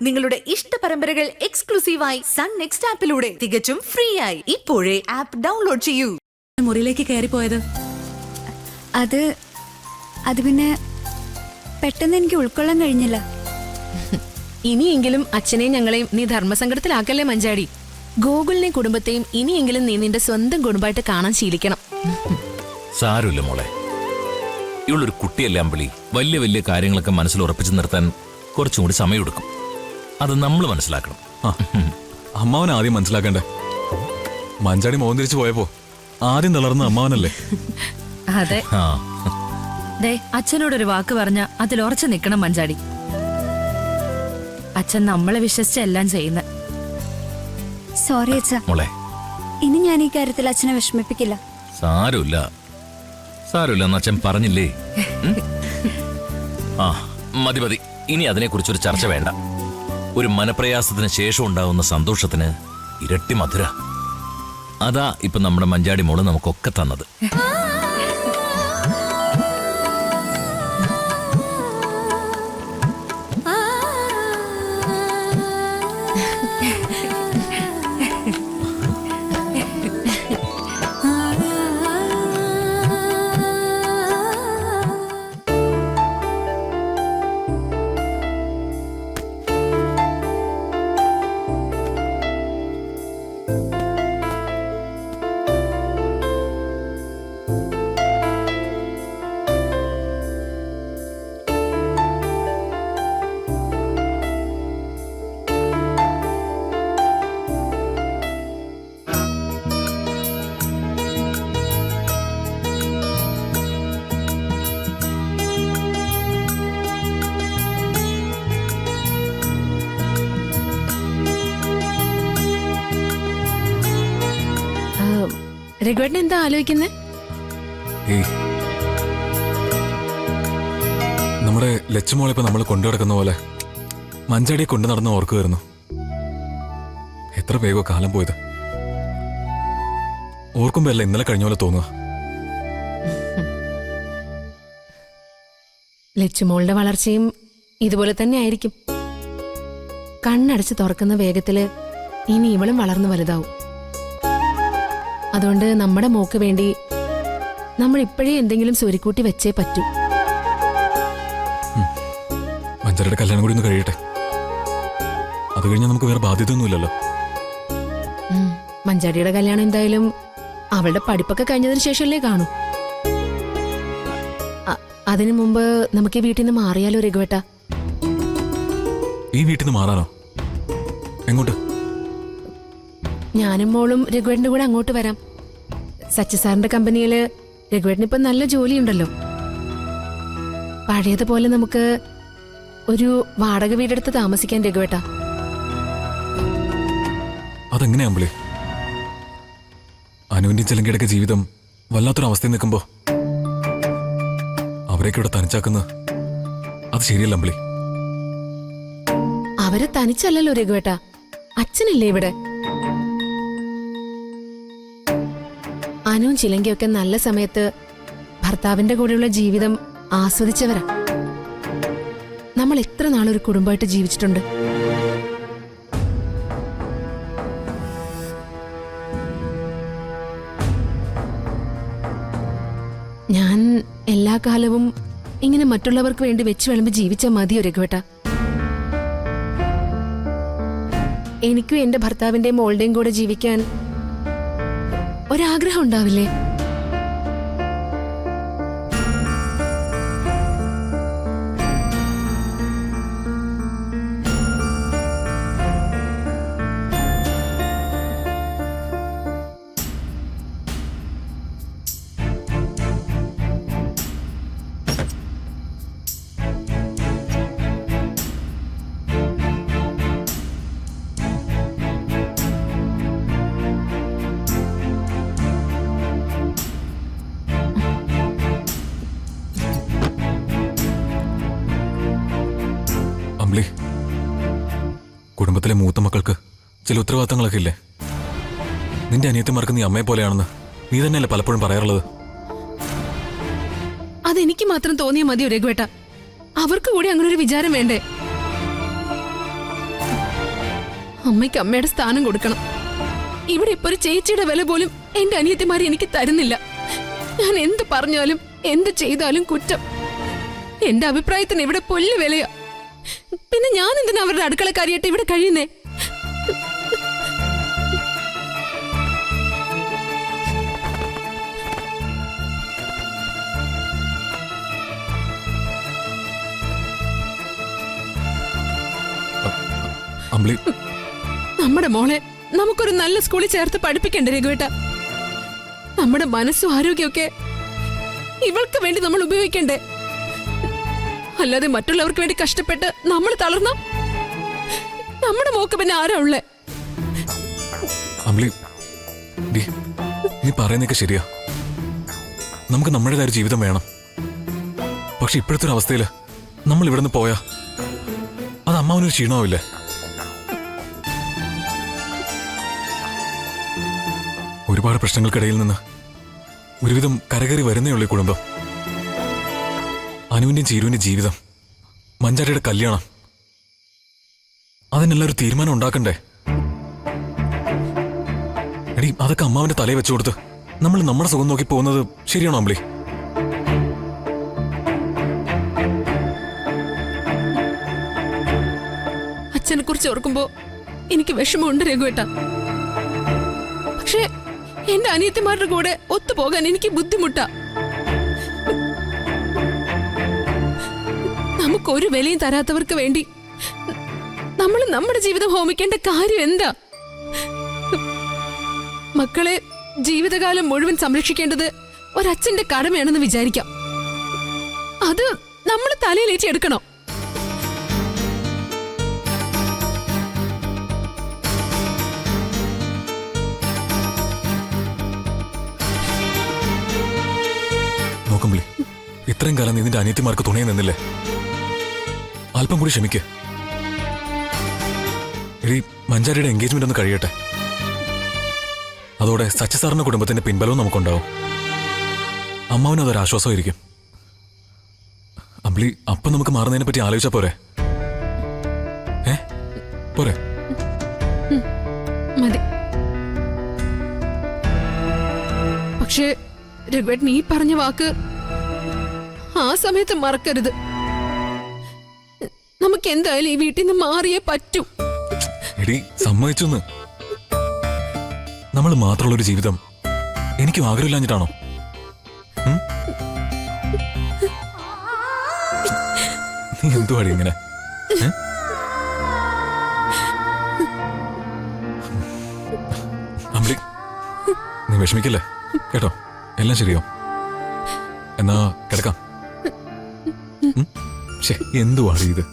നിങ്ങളുടെ ഇഷ്ട പരമ്പരകൾ എക്സ്ക്ലൂസീവായി സൺ നെക്സ്റ്റ് ആപ്പിലൂടെ തികച്ചും ഫ്രീ ആയി ഇപ്പോഴേ ആപ്പ് ഡൗൺലോഡ് ചെയ്യൂ. മുറിയിലേക്ക് കയറിപ്പോയത് അത് പിന്നെ പെട്ടെന്ന് എനിക്ക് ഉൾക്കൊള്ളാൻ കഴിഞ്ഞില്ല. ഇനിയെങ്കിലും അച്ഛനെയും ഞങ്ങളെയും നീ ധർമ്മസങ്കടത്തിലാക്കല്ലേ മഞ്ചാടി. ഗോകുലിനെയും കുടുംബത്തെയും ഇനിയെങ്കിലും നീ നിന്റെ സ്വന്തം കുടുംബമായിട്ട് കാണാൻ ശീലിക്കണം. സാരമില്ല മോളെ, ഇവളൊരു കുട്ടിയല്ലേ അമ്പിളി. വലിയ വലിയ കാര്യങ്ങളൊക്കെ മനസ്സിൽ ഉറപ്പിച്ചു നിർത്താൻ കുറച്ചും കൂടി സമയമെടുക്കും. അത് നമ്മൾ മനസ്സിലാക്കണം. അമ്മാവൻ ആദ്യം മനസ്സിലാക്കണ്ടേ. മഞ്ചാടി മോഹൻ തിരിച്ചു പോയപ്പോ ആദ്യം തളർന്ന അമ്മാവനല്ലേ. അതെ, ദേ അച്ഛനോടൊരു വാക്ക് പറഞ്ഞ അതിൽ ഉറച്ചു നിൽക്കണം മഞ്ചാടി. അച്ഛൻ നമ്മളെ വിശ്വസിച്ചെല്ലാം ചെയ്യുന്ന. സോറി അച്ഛാ, മോളെ ഇനി ഞാൻ ഈ കാര്യത്തിൽ അച്ഛനെ വിഷമിപ്പിക്കില്ല. സാരമില്ല എന്ന് അച്ഛൻ പറഞ്ഞില്ലേ. ആ മതി മതി, ഇനി അതിനെക്കുറിച്ചൊരു ചർച്ച വേണ്ട. ഒരു മനപ്രയാസത്തിന് ശേഷം ഉണ്ടാവുന്ന സന്തോഷത്തിന് ഇരട്ടി മധുര. അതാ ഇപ്പൊ നമ്മുടെ മഞ്ചാടി മോള് നമുക്കൊക്കെ തന്നത്. രഘുവേട്ടൻ എന്താ ആലോചിക്കുന്നേ? നമ്മുടെ ലച്ചുമോളിപ്പോ നമ്മൾ കൊണ്ടുനടക്കുന്ന പോലെ മഞ്ചാടിയെ കൊണ്ടു നടന്ന് ഓർക്കുമായിരുന്നു. എത്ര വേഗം കാലം പോയത്. ഓർക്കുമ്പോ അല്ല ഇന്നലെ കഴിഞ്ഞ പോലെ തോന്നുക. ലച്ചുമോളുടെ വളർച്ചയും ഇതുപോലെ തന്നെ ആയിരിക്കും. കണ്ണടച്ച് തുറക്കുന്ന വേഗത്തില് ഇനി ഇവളും വളർന്നു വലുതാവും. അതുകൊണ്ട് നമ്മുടെ മോക്ക് വേണ്ടി നമ്മൾ ഇപ്പോഴേ എന്തെങ്കിലും സ്വരുക്കൂട്ടി വെച്ചേ പറ്റൂ. മഞ്ചാടിയുടെ കല്യാണം കൂടി ഒന്ന് കഴിയട്ടെ. അത് കഴിഞ്ഞാൽ നമുക്ക് വേറെ ബാധ്യതയൊന്നുമില്ലല്ലോ. മഞ്ചാടിയുടെ കല്യാണം എന്തായാലും അവളുടെ പഠിപ്പൊക്കെ കഴിഞ്ഞതിന് ശേഷമല്ലേ കാണൂ. അതിനു മുമ്പ് നമുക്ക് ഈ വീട്ടിൽ നിന്ന് മാറിയാലോ രഘുവേട്ടാ? ഈ വീട്ടിൽ നിന്ന് മാറാനോ? എങ്ങോട്ട്? ഞാനും മോളും രഘുവേട്ടന്റെ കൂടെ അങ്ങോട്ട് വരാം. സച്ചിസാറിന്റെ കമ്പനിയില് രഘുവേട്ടന് ഇപ്പൊ നല്ല ജോലിയുണ്ടല്ലോ. പഴയതുപോലെ നമുക്ക് ഒരു വാടക വീടെടുത്ത് താമസിക്കാൻ രഘുവേട്ടാ. അതെങ്ങനെയാ അമ്പിളി? അനുവിന്റെ ചിലങ്കയുടെ ജീവിതം വല്ലാത്തൊരു അവസ്ഥയിൽ നിൽക്കുമ്പോ അവരൊക്കെ ഇവിടെ തനിച്ചാക്കുന്നത് അത് ശരിയല്ല അമ്പിളി. അവരെ തനിച്ചല്ലല്ലോ രഘുവേട്ടാ, അച്ഛനില്ലേ ഇവിടെ. അനുവും ചിലങ്കയൊക്കെ നല്ല സമയത്ത് ഭർത്താവിന്റെ കൂടെയുള്ള ജീവിതം ആസ്വദിച്ചവരാ. നമ്മൾ എത്ര നാളൊരു കുടുംബമായിട്ട് ജീവിച്ചിട്ടുണ്ട്. ഞാൻ എല്ലാ കാലവും ഇങ്ങനെ മറ്റുള്ളവർക്ക് വേണ്ടി വെച്ച് വിളമ്പ് ജീവിച്ചാൽ മതിയോ രഘുവേട്ടാ? എനിക്കും എന്റെ ഭർത്താവിന്റെയും മോളുടെയും കൂടെ ജീവിക്കാൻ ഒരാഗ്രഹം ഉണ്ടാവില്ലേ? കുടുംബത്തിലെ മൂത്ത മക്കൾക്ക് ചില ഉത്തരവാദിത്തങ്ങളൊക്കെ ഇല്ലേ? നിന്റെ അനിയത്തിമാർക്ക് നീ അമ്മയെ പോലെയാണെന്ന് നീ തന്നെയല്ലേ പലപ്പോഴും പറയാറുള്ളത്. അതെനിക്ക് മാത്രം തോന്നിയ മതിയോ രഘുവേട്ട? അവർക്ക് കൂടി അങ്ങനെ ഒരു വിചാരം വേണ്ടേ? അമ്മയ്ക്ക് അമ്മയുടെ സ്ഥാനം കൊടുക്കണം. ഇവിടെ ഇപ്പൊ ഒരു ചേച്ചിയുടെ വില പോലും എന്റെ അനിയത്തിമാരെ എനിക്ക് തരുന്നില്ല. ഞാൻ എന്ത് പറഞ്ഞാലും എന്ത് ചെയ്താലും കുറ്റം. എന്റെ അഭിപ്രായത്തിന് ഇവിടെ പൊല്ല് വിലയാ. പിന്നെ ഞാൻ എന്തിനാ അവരുടെ അടുക്കളക്കാരിയായിട്ട് ഇവിടെ കഴിയുന്നേ? അമ്പിളി, നമ്മുടെ മോളെ നമുക്കൊരു നല്ല സ്കൂളിൽ ചേർത്ത് പഠിപ്പിക്കണ്ടേ രഘുവേട്ട? നമ്മുടെ മനസ്സും ആരോഗ്യമൊക്കെ ഇവൾക്ക് വേണ്ടി നമ്മൾ ഉപയോഗിക്കണ്ടേ? അല്ലാതെ മറ്റുള്ളവർക്ക് വേണ്ടി കഷ്ടപ്പെട്ട് നമ്മൾ തളർന്ന നമ്മുടെ മോക്ക് പിന്നെ ആരാ ഉള്ളേ? അമ്പിളി, ഡി, നീ പറയുന്നൊക്കെ ശരിയാ. നമുക്ക് നമ്മുടേതായ ഒരു ജീവിതം വേണം. പക്ഷെ ഇപ്പോഴത്തെ ഒരു അവസ്ഥയിൽ നമ്മൾ ഇവിടെ നിന്ന് പോയാ അത് അമ്മാവനൊരു ക്ഷീണമാവില്ലേ? ഒരുപാട് പ്രശ്നങ്ങൾക്കിടയിൽ നിന്ന് ഒരുവിധം കരകയറി വരുന്നേ ഉള്ളൂ ഈ കുടുംബം. അനുവിന്റെയും ചീരുവിന്റെയും ജീവിതം, മഞ്ചാരിയുടെ കല്യാണം, അതിനെല്ലാം ഒരു തീരുമാനം ഉണ്ടാക്കണ്ടേ? എടി, അതൊക്കെ അമ്മാവന്റെ തലയിൽ വെച്ചു കൊടുത്ത് നമ്മൾ നമ്മുടെ സുഖം നോക്കി പോകുന്നത് ശരിയാണോ അമ്പിളി? അച്ഛനെ കുറിച്ച് ഓർക്കുമ്പോ എനിക്ക് വിഷമമുണ്ട് രഘുവേട്ട. പക്ഷേ എന്റെ അനിയത്തിമാരുടെ കൂടെ ഒത്തുപോകാൻ എനിക്ക് ബുദ്ധിമുട്ടാ. നമുക്കൊരു വിലയും തരാത്തവർക്ക് വേണ്ടി നമ്മൾ നമ്മുടെ ജീവിതം ഹോമിക്കേണ്ട കാര്യം എന്താ? മക്കളെ ജീവിതകാലം മുഴുവൻ സംരക്ഷിക്കേണ്ടത് ഒരച്ഛന്റെ കടമയാണെന്ന് വിചാരിക്കാം. അത് നമ്മൾ തലയിലേറ്റി എടുക്കണം. നോക്കുമ്പളി, ഇത്രയും കാലം നീ നിന്റെ അനിയത്തിമാർക്ക് തുണയെ നിന്നില്ലേ? അല്പം കൂടി ക്ഷമിക്ക്. എടി, മഞ്ചാരിയുടെ എൻഗേജ്മെന്റ് ഒന്ന് കഴിയട്ടെ. അതോടെ സച്ചിസാറിന്റെ കുടുംബത്തിന്റെ പിൻബലവും നമുക്കുണ്ടാവും. അമ്മാവനും അതൊരാശ്വാസമായിരിക്കും. അമ്പിളി, അപ്പം നമുക്ക് മാറുന്നതിനെ പറ്റി ആലോചിച്ചാ പോരെ? പോരെ? മതി. പക്ഷേ രഘുവേട്ടൻ ഈ പറഞ്ഞ വാക്ക് ആ സമയത്ത് മറക്കരുത്. നമുക്ക് എന്തായാലും ഈ വീട്ടിൽ നിന്ന് മാറിയേ പറ്റൂ. എടി, സമ്മതിച്ചൊന്ന്. നമ്മൾ മാത്രമുള്ളൊരു ജീവിതം എനിക്കും ആഗ്രഹമില്ലാഞ്ഞിട്ടാണോ? നീ എന്തുവാടി ഇങ്ങനെ? അമ്പിളി, നീ വിഷമിക്കല്ലേ കേട്ടോ? എല്ലാം ശരിയാവും. എന്നാ കിടക്കാം. എന്തുവാടി ഇത്?